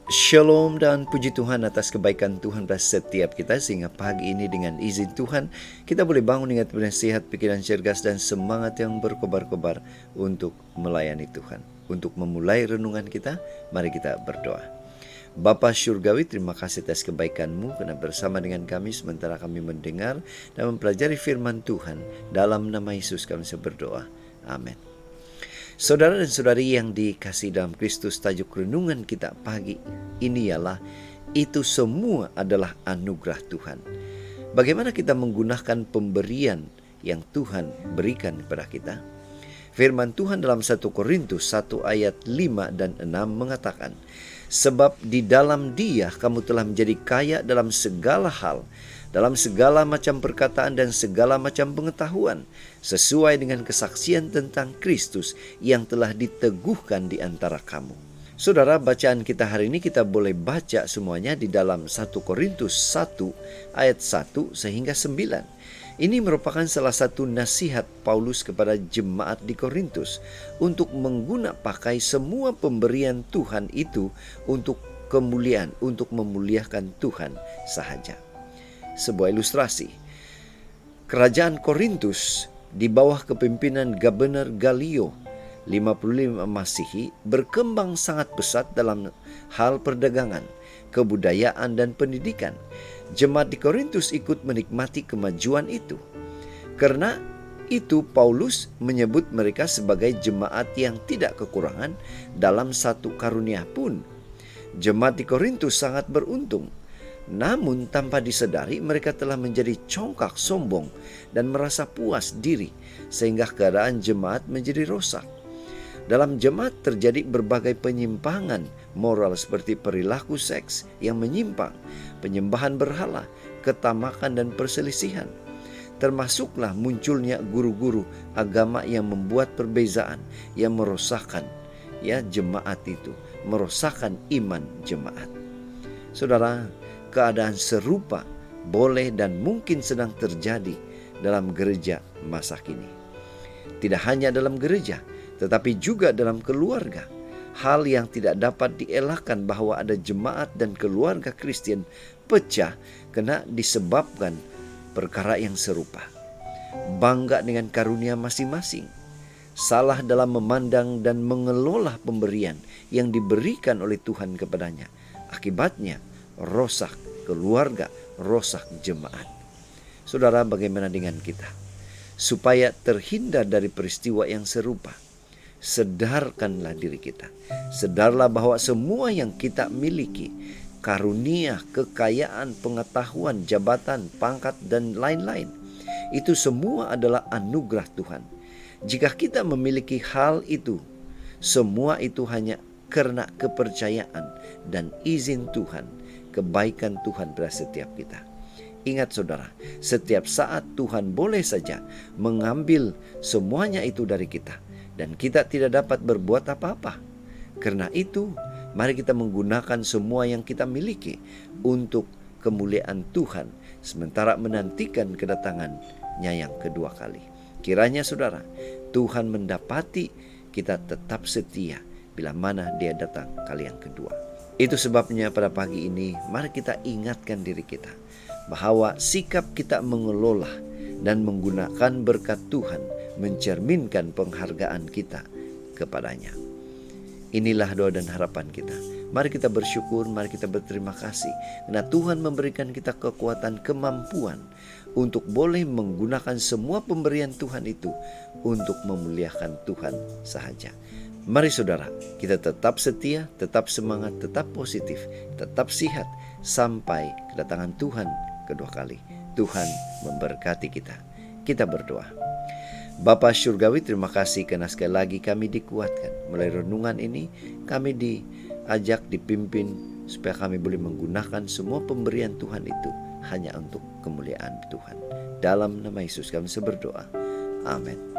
Shalom dan puji Tuhan atas kebaikan Tuhan pada setiap kita, sehingga pagi ini dengan izin Tuhan kita boleh bangun dengan sehat, pikiran cergas dan semangat yang berkobar-kobar untuk melayani Tuhan. Untuk memulai renungan kita, mari kita berdoa. Bapa Syurgawi, terima kasih atas kebaikan-Mu karena bersama dengan kami sementara kami mendengar dan mempelajari firman Tuhan. Dalam nama Yesus kami berdoa. Amin. Saudara dan saudari yang dikasihi dalam Kristus, tajuk renungan kita pagi ini ialah itu semua adalah anugerah Tuhan. Bagaimana kita menggunakan pemberian yang Tuhan berikan kepada kita? Firman Tuhan dalam 1 Korintus 1 ayat 5 dan 6 mengatakan, sebab di dalam Dia kamu telah menjadi kaya dalam segala hal, dalam segala macam perkataan dan segala macam pengetahuan, sesuai dengan kesaksian tentang Kristus yang telah diteguhkan di antara kamu. Saudara, bacaan kita hari ini kita boleh baca semuanya di dalam 1 Korintus 1 ayat 1 sehingga 9. Ini merupakan salah satu nasihat Paulus kepada jemaat di Korintus untuk pakai semua pemberian Tuhan itu untuk kemuliaan, untuk memuliakan Tuhan sahaja. Sebuah ilustrasi. Kerajaan Korintus di bawah kepimpinan Gubernur Galio 55 Masihi berkembang sangat pesat dalam hal perdagangan, kebudayaan dan pendidikan. Jemaat di Korintus ikut menikmati kemajuan itu. Karena itu Paulus menyebut mereka sebagai jemaat yang tidak kekurangan dalam satu karunia pun. Jemaat di Korintus sangat beruntung. Namun tanpa disadari mereka telah menjadi congkak sombong dan merasa puas diri sehingga keadaan jemaat menjadi rosak. Dalam jemaat terjadi berbagai penyimpangan moral seperti perilaku seks yang menyimpang, penyembahan berhala, ketamakan dan perselisihan. Termasuklah munculnya guru-guru agama yang membuat perbezaan yang merosakkan jemaat itu, merosakkan iman jemaat. Saudara, keadaan serupa boleh dan mungkin sedang terjadi dalam gereja masa kini. Tidak hanya dalam gereja, tetapi juga dalam keluarga. Hal yang tidak dapat dielakkan bahwa ada jemaat dan keluarga Kristen pecah karena disebabkan perkara yang serupa. Bangga dengan karunia masing-masing, salah dalam memandang dan mengelola pemberian yang diberikan oleh Tuhan kepadanya. Akibatnya rosak keluarga, rosak jemaat. Saudara, bagaimana dengan kita? Supaya terhindar dari peristiwa yang serupa, sedarkanlah diri kita. Sedarlah bahwa semua yang kita miliki, karunia, kekayaan, pengetahuan, jabatan, pangkat, dan lain-lain, itu semua adalah anugerah Tuhan. Jika kita memiliki hal itu, semua itu hanya karena kepercayaan dan izin Tuhan, kebaikan Tuhan pada setiap kita. Ingat saudara, setiap saat Tuhan boleh saja mengambil semuanya itu dari kita dan kita tidak dapat berbuat apa-apa. Karena itu, mari kita menggunakan semua yang kita miliki untuk kemuliaan Tuhan sementara menantikan kedatangannya yang kedua kali. Kiranya saudara, Tuhan mendapati kita tetap setia bila mana Dia datang kali yang kedua. Itu sebabnya pada pagi ini mari kita ingatkan diri kita bahwa sikap kita mengelola dan menggunakan berkat Tuhan mencerminkan penghargaan kita kepadanya. Inilah doa dan harapan kita. Mari kita bersyukur, mari kita berterima kasih karena Tuhan memberikan kita kekuatan, kemampuan untuk boleh menggunakan semua pemberian Tuhan itu untuk memuliakan Tuhan sahaja. Mari saudara, kita tetap setia, tetap semangat, tetap positif, tetap sehat sampai kedatangan Tuhan kedua kali. Tuhan memberkati kita. Kita berdoa. Bapa Syurgawi, terima kasih karena sekali lagi kami dikuatkan. Melalui renungan ini kami diajak, dipimpin supaya kami boleh menggunakan semua pemberian Tuhan itu hanya untuk kemuliaan Tuhan. Dalam nama Yesus kami berdoa. Amin.